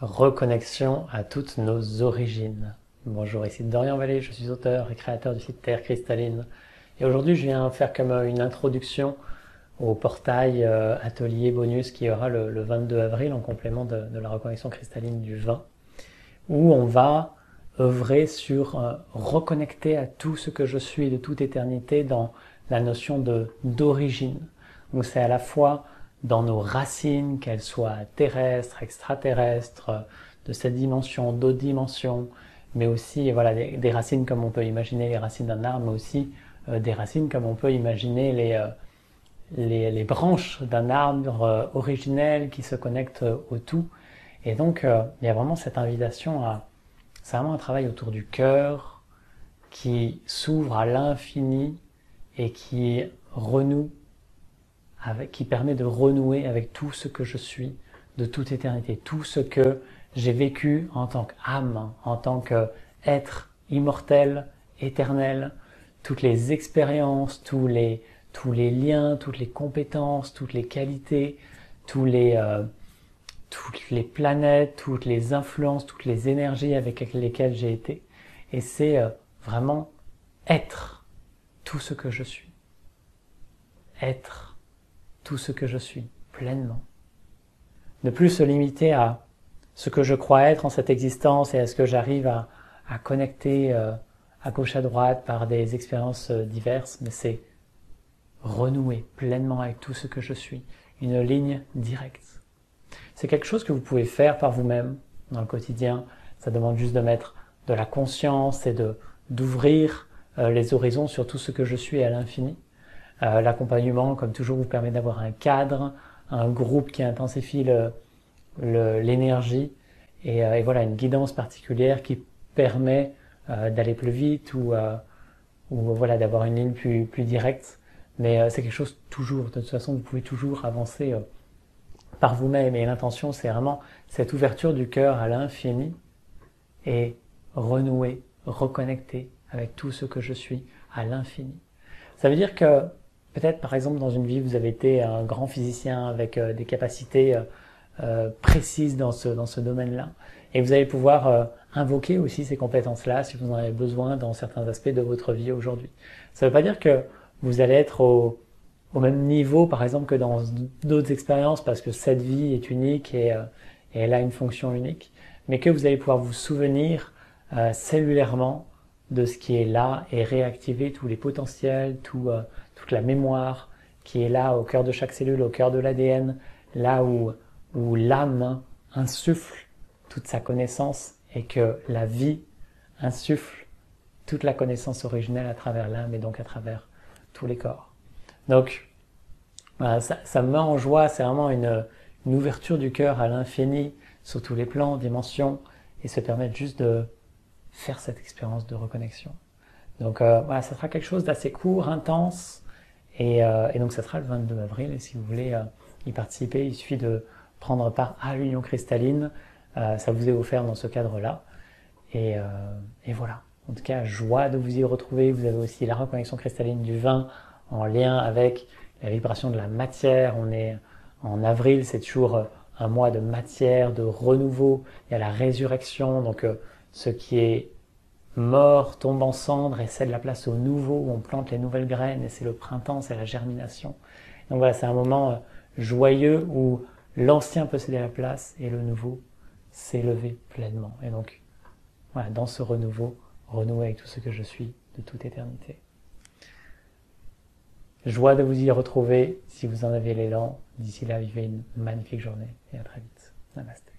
Reconnexion à toutes nos origines. Bonjour, ici Dorian Vallée, je suis auteur et créateur du site Terre Cristalline. Et aujourd'hui, je viens faire comme une introduction au portail atelier bonus qui aura le 22 avril en complément de la reconnexion cristalline du 20, où on va œuvrer sur reconnecter à tout ce que je suis de toute éternité dans la notion d'origine. Donc c'est à la fois dans nos racines, qu'elles soient terrestres, extraterrestres, de cette dimension, d'autres dimensions, mais aussi voilà, des racines comme on peut imaginer les racines d'un arbre, mais aussi des racines comme on peut imaginer les branches d'un arbre originel qui se connectent au tout. Et donc il y a vraiment cette invitation à... C'est vraiment un travail autour du cœur qui s'ouvre à l'infini et qui renoue qui permet de renouer avec tout ce que je suis de toute éternité, tout ce que j'ai vécu en tant qu'âme, en tant qu'être immortel, éternel, toutes les expériences, tous les liens, toutes les compétences, toutes les qualités, toutes les planètes, toutes les influences, toutes les énergies avec lesquelles j'ai été. Et c'est vraiment être tout ce que je suis. Être tout ce que je suis, pleinement. Ne plus se limiter à ce que je crois être en cette existence et à ce que j'arrive à connecter à gauche à droite par des expériences diverses, mais c'est renouer pleinement avec tout ce que je suis, une ligne directe. C'est quelque chose que vous pouvez faire par vous-même dans le quotidien. Ça demande juste de mettre de la conscience et d'ouvrir les horizons sur tout ce que je suis à l'infini. L'accompagnement, comme toujours, vous permet d'avoir un cadre, un groupe qui intensifie l'énergie et voilà, une guidance particulière qui permet d'aller plus vite ou voilà, d'avoir une ligne plus directe. Mais c'est quelque chose toujours, de toute façon, vous pouvez toujours avancer par vous-même. Et l'intention, c'est vraiment cette ouverture du cœur à l'infini et renouer, reconnecter avec tout ce que je suis à l'infini. Ça veut dire que peut-être, par exemple, dans une vie, vous avez été un grand physicien avec des capacités précises dans ce domaine-là. Et vous allez pouvoir invoquer aussi ces compétences-là si vous en avez besoin dans certains aspects de votre vie aujourd'hui. Ça ne veut pas dire que vous allez être au même niveau, par exemple, que dans d'autres expériences, parce que cette vie est unique et elle a une fonction unique, mais que vous allez pouvoir vous souvenir cellulairement de ce qui est là et réactiver tous les potentiels, toute la mémoire qui est là au cœur de chaque cellule, au cœur de l'ADN, là où l'âme insuffle toute sa connaissance et que la vie insuffle toute la connaissance originelle à travers l'âme et donc à travers tous les corps. Donc, voilà, ça me met en joie, c'est vraiment une ouverture du cœur à l'infini sur tous les plans, dimensions, et se permettre juste de faire cette expérience de reconnexion. Donc voilà, ça sera quelque chose d'assez court, intense, et donc ça sera le 22 avril, et si vous voulez y participer, il suffit de prendre part à l'Union Cristalline, ça vous est offert dans ce cadre-là, et voilà. En tout cas, joie de vous y retrouver. Vous avez aussi la reconnexion cristalline du 20 en lien avec la vibration de la matière. On est en avril, c'est toujours un mois de matière, de renouveau. Il y a la résurrection, donc ce qui est mort tombe en cendres et cède la place au nouveau, où on plante les nouvelles graines, et c'est le printemps, c'est la germination. Donc voilà, c'est un moment joyeux où l'ancien peut céder la place et le nouveau s'élever pleinement. Et donc, voilà, dans ce renouveau, renouer avec tout ce que je suis de toute éternité. Joie de vous y retrouver si vous en avez l'élan. D'ici là, vivez une magnifique journée et à très vite. Namasté.